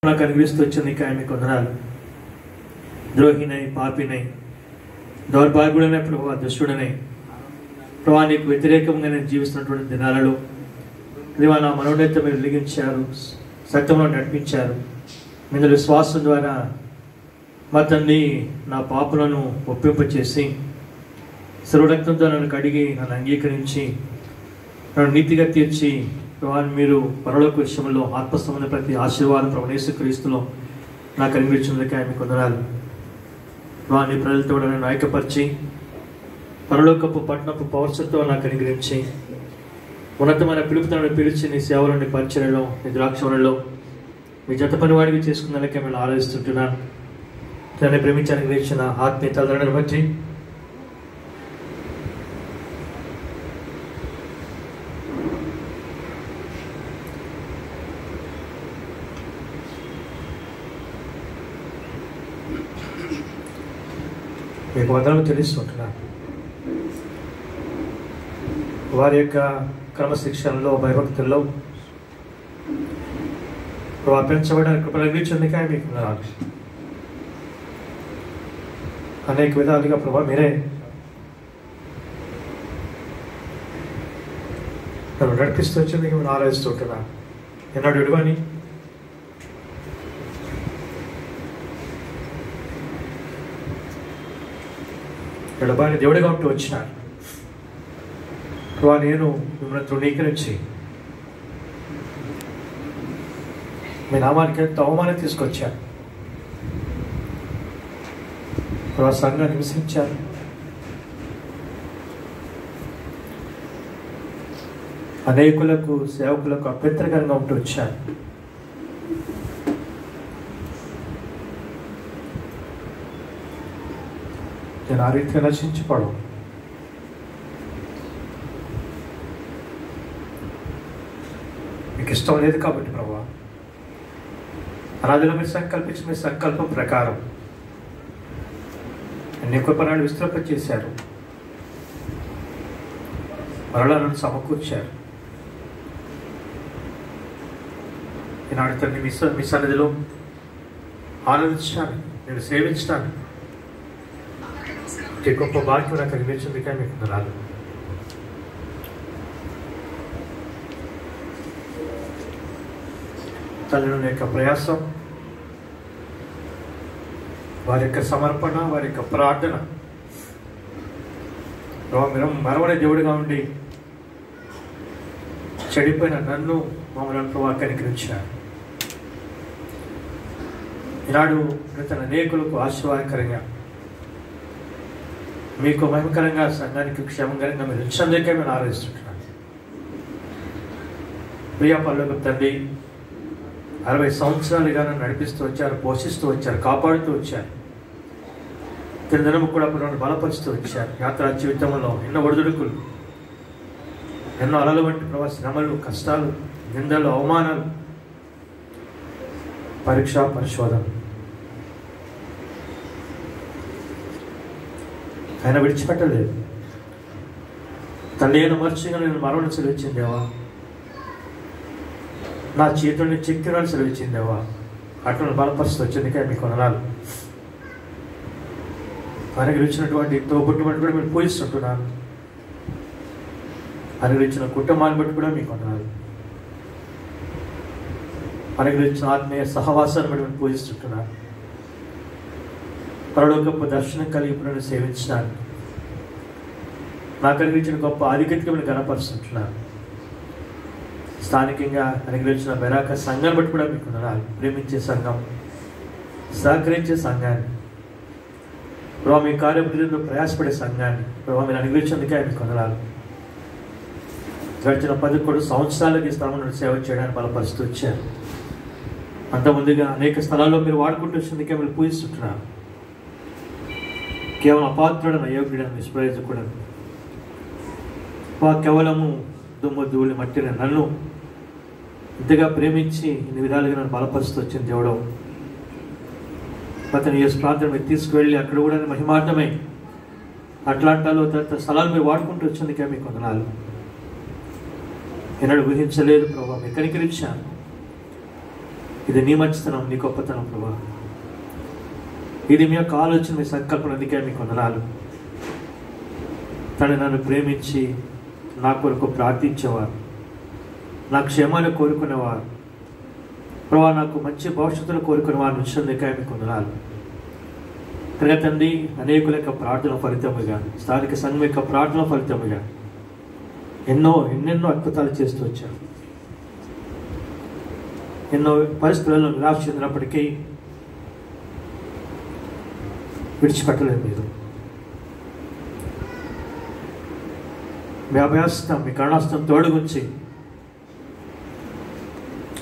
నాకు అనిపిస్తూ వచ్చింది. ఇంకా మీకు వందనాలు. ద్రోహినై, పాపినై, దౌర్భాగ్యుడనే ప్రభు, దుష్టుడనై ప్రభా నీకు వ్యతిరేకంగా నేను జీవిస్తున్నటువంటి దినాలలో దేవా నా మనోన్నత మీరు వెలిగించారు, సత్యంలో నడిపించారు. మీద విశ్వాసం ద్వారా మా తండ్రి నా పాపులను ఒప్పింపచేసి సర్వరక్తంతో నన్ను కడిగి నన్ను అంగీకరించి నన్ను నీతిగా తీర్చి మీరు పరలోక విషయంలో ఆత్మసంబంధ ప్రతి ఆశీర్వాదం ప్రభు యేసుక్రీస్తులో నాకు అనిపించినందుకే మీకు వందనాలు. నీ ప్రజలతో నన్ను ఐక్యపరిచి పరలోకపు పట్టణపు పౌరుషంతో నాకు అనుగ్రహించి ఉన్నతమైన పిలుపుతో పిలిచి నీ సేవలోని పరిచయలో నీ ద్రాక్షలో మీ జత పనివాడివి చేసుకున్నందుకే మేము ఆలోచిస్తుంటున్నాను. దాన్ని ప్రేమించి అనుగ్రహించిన ఆత్మీయ తల్లిదండ్రులను బట్టి మీకు వందనము తెలుస్తుంటున్నాను. వారి యొక్క క్రమశిక్షణలో భయభక్తుల్లో పెంచబడడానికి ప్రయత్నించేందుకే మీకు అనేక విధాలుగా ప్రభావ మీరే నన్ను నడిపిస్తూ వచ్చేందుకు నేను ఆలోచిస్తుంటున్నాను. ఎన్నాడు విడువని ఎడబాని దేవుడిగా ఉంటూ వచ్చినారు. ప్రభా నేను మిమ్మల్ని తృణీకరించి మీ నామానికి ఎంత అవమానం తీసుకొచ్చాను. ప్రభా సంఘాన్ని హింసించారు. అనేకులకు సేవకులకు అభ్యంతరకరంగా ఉంటూ వచ్చాను. నేను ఆ రీతిగా నశించిపోవడం మీకు ఇష్టం లేదు కాబట్టి ప్రభా అనాదిలో మీరు సంకల్పించిన మీ సంకల్పం ప్రకారం అన్ని కృపణాలు విస్తృంపచేశారు. మరలా నన్ను సమకూర్చారు. ఈనాడు తల్లి మీ సన్నిధిలో ఆనందించడానికి నేను సేవించడానికి గొప్ప భాగ్యం నాకు అనిపించింది. కానీ మీకు వందనాలు. తల్లిదండ్రుల యొక్క ప్రయాసం, వారి యొక్క సమర్పణ, వారి యొక్క ప్రార్థన మీరు మరవడే దేవుడిగా ఉండి చెడిపోయిన నన్ను మమ్మల్ని ప్రభావ కనికరించారు. ఈనాడు తన అనేకులకు ఆశీర్వాదకరంగా మీకు మహిమకరంగా సంఘానికి క్షేమకరంగా మీరు ఉంచందుకే మేము ఆలోచిస్తుంటున్నాను. ప్రియా పల్లెకు తండ్రి 60 సంవత్సరాలుగా నన్ను నడిపిస్తూ వచ్చారు, పోషిస్తూ వచ్చారు, కాపాడుతూ వచ్చారు. దినము కూడా నన్ను బలపరుస్తూ వచ్చారు. యాత్రా జీవితంలో ఎన్నో ఒడిదుడుకులు, ఎన్నో అలలు వంటి ప్రభావ శ్రమలు, కష్టాలు, నిందలు, అవమానాలు, పరీక్ష, పరిశోధన ఆయన విడిచిపెట్టలేదు. తల్లి అయిన మర్చిగా నేను మరణం సెలవిచ్చిందేవా, నా చేతుల్ని చెక్కిరాలు సెలవిచ్చిందేవా, అట్లా బలపరుస్తూ వచ్చిందికే మీకు వందనాలు. అనుగ్రహించినటువంటి తోబుట్టుబట్టి కూడా మీరు పూజిస్తుంటున్నాను. అనుగ్రహించిన కుటుంబాన్ని బట్టి కూడా మీకు వందనాలు. అనుగ్రహించిన ఆత్మీయ సహవాసాన్ని బట్టి మీరు పూజిస్తుంటున్నాను. పరలోకపు దర్శనం కలిగి ఇప్పుడు సేవించినాను. నాకు అనుగ్రహించిన గొప్ప ఆధిక్యతగా మీరు గణపరుస్తుంటున్నాను. స్థానికంగా అనుగ్రహించిన బెరాక సంఘాన్ని బట్టి కూడా మీకు వందనాలు. ప్రేమించే సంఘం, సహకరించే సంఘాన్ని, ప్రభావ మీ కార్యబుద్ధిలో ప్రయాసపడే సంఘాన్ని ప్రభావ మీరు అనుగ్రహించేందుకే మీకు వందనాలు. గడిచిన 11 సంవత్సరాలకి ఈ స్థలంలో సేవ చేయడానికి బలపరుస్తూ వచ్చారు. అంతకుముందుగా అనేక స్థలాల్లో మీరు వాడుకుంటూ వచ్చినందుకే మీరు పూజిస్తుంటున్నారు. కేవలం అపాత్రుడను, అయోగ్యుడను, నిష్ప్రయోజకుడను, కేవలము దుమ్ము ధూళి మట్టిన నన్ను ఇంతగా ప్రేమించి ఇన్ని విధాలుగా నన్ను బలపరుస్తూ వచ్చింది దేవుడు. అతను ఏ ప్రాంతం మీరు తీసుకువెళ్ళి అక్కడ కూడా మహిమార్థమై అట్లాంటాలో తదితర స్థలాలు మీరు వాడుకుంటూ వచ్చిందికే మీకు వందనాలు. ఎన్నడూ ఊహించలేదు ప్రభావ, మీరు కనికరించాను. ఇది నీ మంచితనం, నీ గొప్పతనం ప్రభా. ఇది మీ యొక్క ఆలోచన, మీ సంకల్పం. అందుకే మీకు వందనాలు. తను నన్ను ప్రేమించి నా కొరకు ప్రార్థించేవారు, నా క్షేమాన్ని కోరుకునేవారు ప్రభా, నాకు మంచి భవిష్యత్తును కోరుకునే వారిని ఉంచినందుకే మీకు వందనాలు. కనుక తండ్రి, అనేకుల యొక్క ప్రార్థన ఫలితముగా, స్థానిక సంఘం యొక్క ప్రార్థన ఫలితముగా ఎన్నెన్నో అద్భుతాలు చేస్తూ వచ్చారు. ఎన్నో పరిస్థితులలో నిరాశ చెందినప్పటికీ విడిచిపెట్టలేదు. మీరు మీ అభయాస్తం, మీ కరుణాస్తం తోడుగుంచి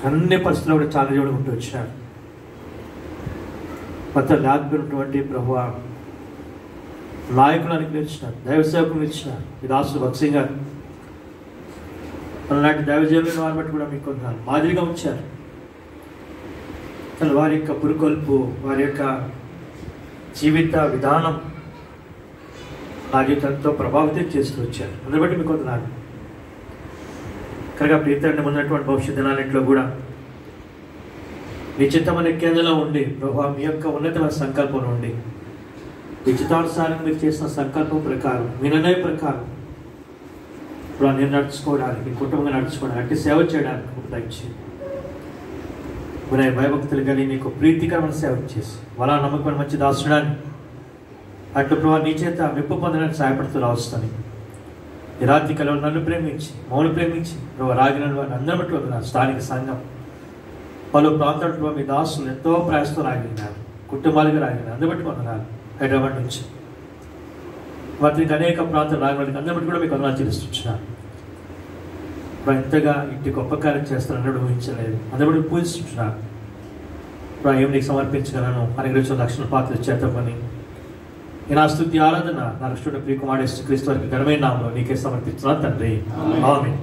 అన్ని పరిస్థితుల్లో కూడా చాలా జోడుకుంటూ వచ్చినారు. కొత్త లాభమైనటువంటి ప్రభువా నాయకులు అనుగ్రహించినారు, దైవ సేవకులు ఇచ్చినారు. ఈ దాసులు భక్సింగ్ గారు అలాంటి దైవజనులను వారిని బట్టి కూడా మీకు కొంత మాదిరిగా ఉంచారు. అసలు వారి యొక్క పురుకొల్పు, వారి యొక్క జీవిత విధానం నా జీవితంతో ప్రభావితం చేస్తూ వచ్చారు. అందుని బట్టి మీకు కొంటున్నాను. కనుక ప్రీతండి ఉన్నటువంటి భవిష్యత్ దినాలన్నింటిలో కూడా మీ చిత్తమనే కేంద్రంలో ఉండి ప్రభావ మీ యొక్క ఉన్నతమైన సంకల్పం ఉండి మీ చిత్తానుసారం మీరు చేసిన సంకల్పం ప్రకారం, మీ నిర్ణయం ప్రకారం ఇప్పుడు నేను నడుచుకోవడానికి, కుటుంబంగా నడుచుకోవడానికి, అంటే సేవ చేయడానికి దయచేసి మీరు భయభక్తులు కలిగి నీకు ప్రీతికరమైన సేవ చేసి వాళ్ళ నమ్మకమైన మంచి దాసుడాన్ని అట్లు ప్రభావ నీ చేత మెప్పు పొందడానికి సహాయపడుతూ రావస్తాను. ఈ రాత్రి కలవలు నన్ను ప్రేమించి, మమ్మల్ని ప్రేమించి ప్రభావ రాగిన వారిని అందరి బట్టి వదిలినారు. స్థానిక సంఘం పలు ప్రాంతాల్లో మీ దాసులు ఎంతో ప్రయాసంతో రాగినారు, కుటుంబాలుగా రాగినారు. అందరి బట్టి వందనాలు. హైదరాబాద్ నుంచి వాటికి అనేక ప్రాంతాలు రాగడానికి అందరి బట్టి కూడా మీకు వందనాలు చెల్లిస్తున్నాను. ఇప్పుడు ఎంతగా ఇంటి గొప్ప కార్యం చేస్తారని ఊహించలేదు. అందరి బట్టి పూజిస్తున్నాను. ఇప్పుడు ఏం నీకు సమర్పించగలను అనుగ్రహించిన లక్షణ పాత్రలు చేతమని ఈ నా స్తుతి ఆరాధన నా రక్షణ ప్రియకుమారుడు యేసు క్రీస్తు వారికి ఘనమైన నామములో నీకే సమర్పిస్తున్నాను తండ్రి. ఆమేన్.